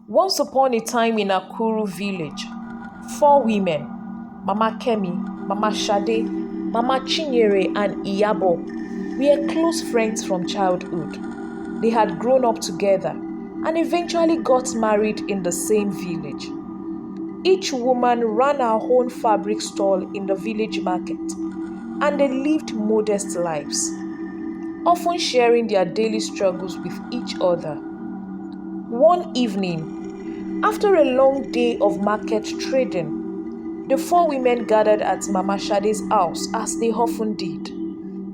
Once upon a time in Akuru Village, four women, Mama Kemi, Mama Sade, Mama Chinyere, and Iyabo, were close friends from childhood. They had grown up together and eventually got married in the same village. Each woman ran her own fabric stall in the village market, and they lived modest lives, often sharing their daily struggles with each other. One evening, after a long day of market trading, the four women gathered at Mama Sade's house as they often did.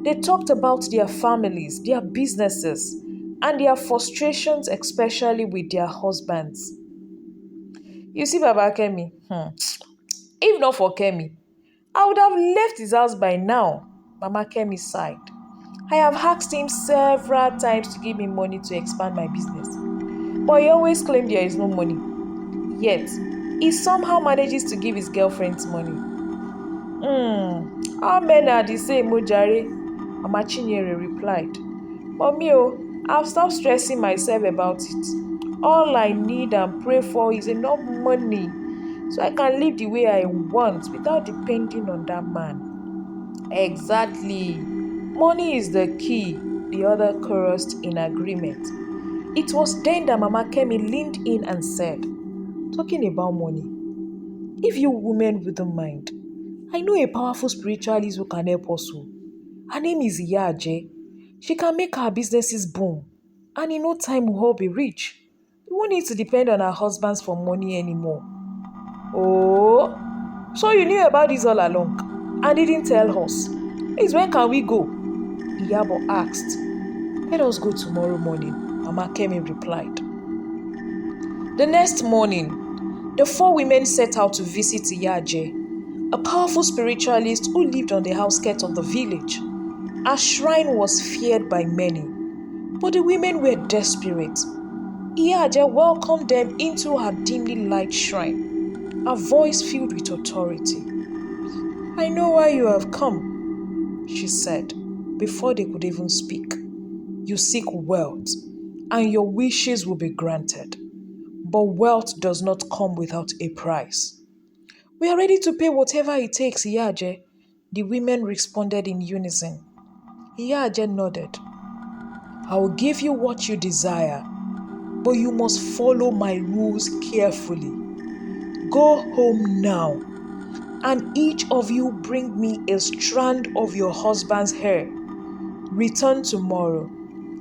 They talked about their families, their businesses, and their frustrations, especially with their husbands. You see, Baba Kemi, if not for Kemi, I would have left his house by now, Mama Kemi sighed. I have asked him several times to give me money to expand my business, but he always claimed there is no money. Yet, he somehow manages to give his girlfriends money. All men are the same, Mojare, Mama Chinyere replied. But me, I've stopped stressing myself about it. All I need and pray for is enough money so I can live the way I want without depending on that man. Exactly. Money is the key, the other chorused in agreement. It was then that Mama Kemi leaned in and said, talking about money, if you women wouldn't mind, I know a powerful spiritualist who can help us. Her name is Iya Aje. She can make our businesses boom, and in no time we'll all be rich. We won't need to depend on our husbands for money anymore. Oh, so you knew about this all along and didn't tell us. Please, when can we go? Iyabo asked. Let us go tomorrow morning, Mama Kemi replied. The next morning, the four women set out to visit Iya Aje, a powerful spiritualist who lived on the outskirts of the village. Her shrine was feared by many, but the women were desperate. Iya Aje welcomed them into her dimly lighted shrine, her voice filled with authority. I know why you have come, she said, before they could even speak. You seek wealth, and your wishes will be granted. But wealth does not come without a price. We are ready to pay whatever it takes, Iya Aje, the women responded in unison. Iya Aje nodded. I will give you what you desire, but you must follow my rules carefully. Go home now, and each of you bring me a strand of your husband's hair. Return tomorrow,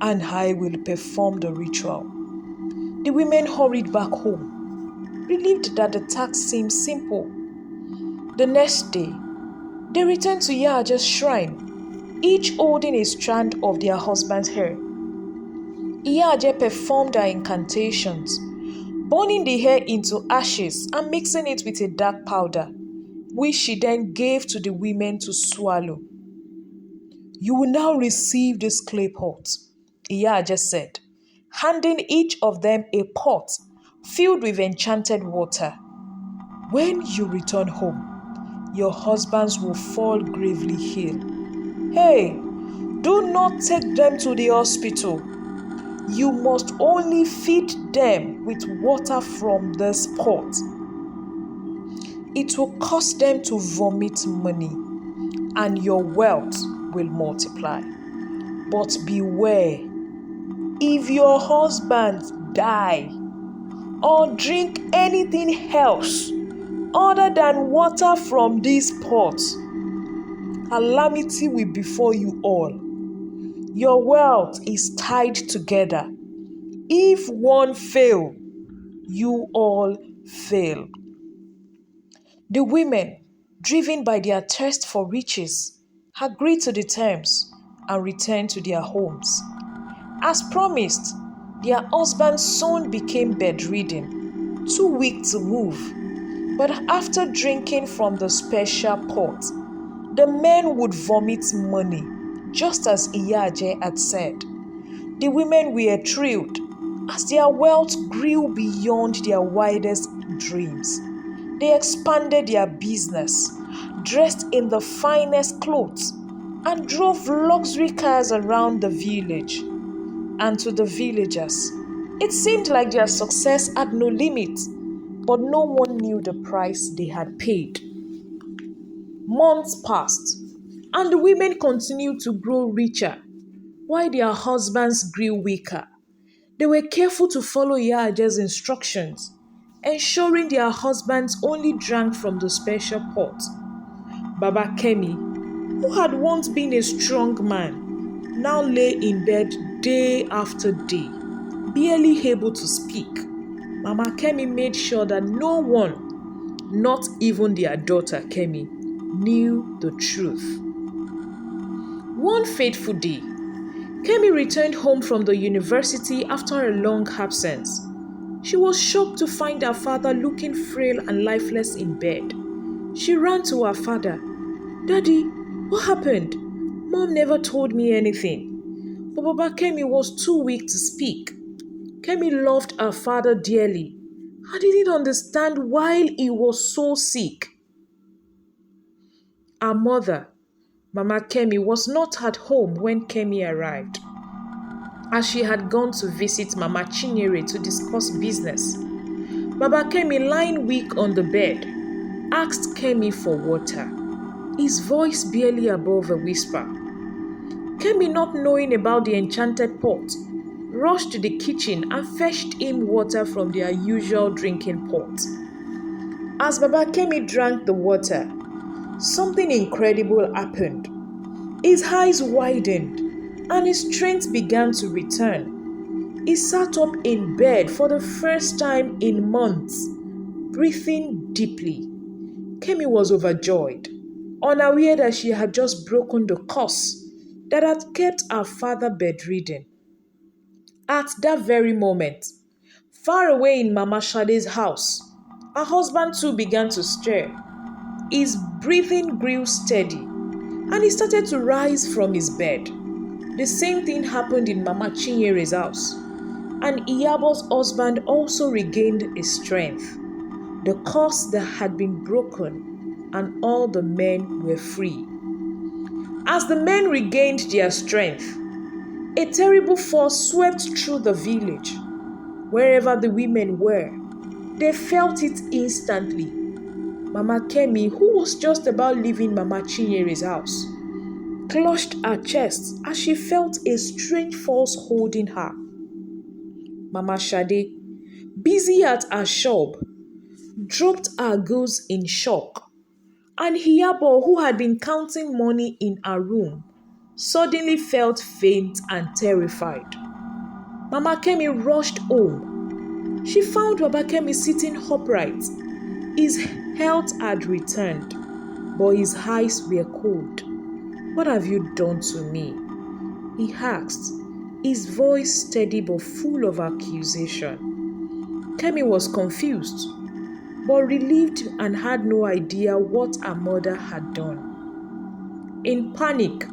and I will perform the ritual. The women hurried back home, relieved that the task seemed simple. The next day, they returned to Iya Aje's shrine, each holding a strand of their husband's hair. Iya Aje performed her incantations, burning the hair into ashes and mixing it with a dark powder, which she then gave to the women to swallow. You will now receive this clay pot, Iya Aje said, handing each of them a pot filled with enchanted water. When you return home, your husbands will fall gravely ill. Hey, do not take them to the hospital. You must only feed them with water from this pot. It will cost them to vomit money, and your wealth will multiply. But beware, if your husbands die or drink anything else other than water from this pot, calamity will befall you all. Your wealth is tied together. If one fail, you all fail. The women, driven by their thirst for riches, agreed to the terms and returned to their homes. As promised, their husbands soon became bedridden, too weak to move. But after drinking from the special pot, the men would vomit money, just as Iya Aje had said. The women were thrilled as their wealth grew beyond their wildest dreams. They expanded their business, dressed in the finest clothes, and drove luxury cars around the village. And to the villagers, It seemed like their success had no limit, but no one knew the price they had paid. Months passed, and the women continued to grow richer while their husbands grew weaker. They were careful to follow Iya Aje's instructions, ensuring their husbands only drank from the special pot. Baba Kemi, who had once been a strong man, now lay in bed day after day, barely able to speak. Mama Kemi made sure that no one, not even their daughter Kemi, knew the truth. One fateful day, Kemi returned home from the university after a long absence. She was shocked to find her father looking frail and lifeless in bed. She ran to her father. "Daddy, what happened? Mom never told me anything." But Baba Kemi was too weak to speak. Kemi loved her father dearly and didn't understand why he was so sick. Her mother, Mama Kemi, was not at home when Kemi arrived, as she had gone to visit Mama Chinyere to discuss business. Baba Kemi, lying weak on the bed, asked Kemi for water, his voice barely above a whisper. Kemi, not knowing about the enchanted pot, rushed to the kitchen and fetched him water from their usual drinking pot. As Baba Kemi drank the water, something incredible happened. His eyes widened and his strength began to return. He sat up in bed for the first time in months, breathing deeply. Kemi was overjoyed, unaware that she had just broken the curse that had kept her father bedridden. At that very moment, far away in Mama Sade's house, her husband too began to stir. His breathing grew steady, and he started to rise from his bed. The same thing happened in Mama Chinyere's house, and Iyabo's husband also regained his strength. The curse that had been broken, and all the men were free. As the men regained their strength, a terrible force swept through the village. Wherever the women were, they felt it instantly. Mama Kemi, who was just about leaving Mama Chinyere's house, clutched her chest as she felt a strange force holding her. Mama Sade, busy at her shop, dropped her goods in shock, and Iyabo, who had been counting money in her room, suddenly felt faint and terrified. Mama Kemi rushed home. She found Baba Kemi sitting upright. His health had returned, but his eyes were cold. "What have you done to me?" he asked, his voice steady but full of accusation. Kemi was confused, but relieved and had no idea what her mother had done. In panic,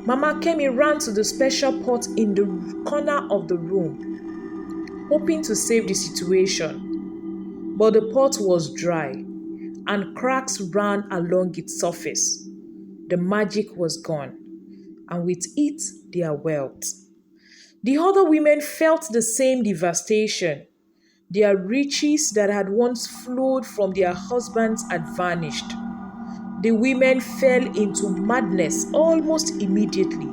Mama Kemi ran to the special pot in the corner of the room, hoping to save the situation. But the pot was dry, and cracks ran along its surface. The magic was gone, and with it, their wealth. The other women felt the same devastation. Their riches that had once flowed from their husbands had vanished. The women fell into madness almost immediately,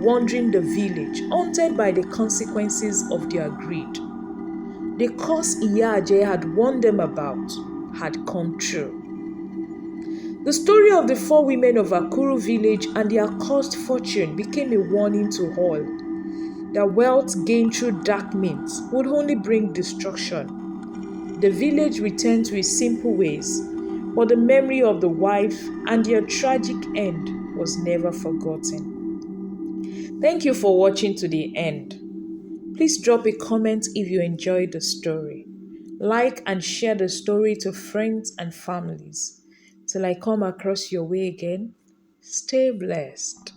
wandering the village, haunted by the consequences of their greed. The curse Iya Aje had warned them about had come true. The story of the four women of Akuru Village and their cursed fortune became a warning to all. That wealth gained through dark means would only bring destruction. The village returned to its simple ways, but the memory of the wife and their tragic end was never forgotten. Thank you for watching to the end. Please drop a comment if you enjoyed the story. Like and share the story to friends and families. Till I come across your way again, stay blessed.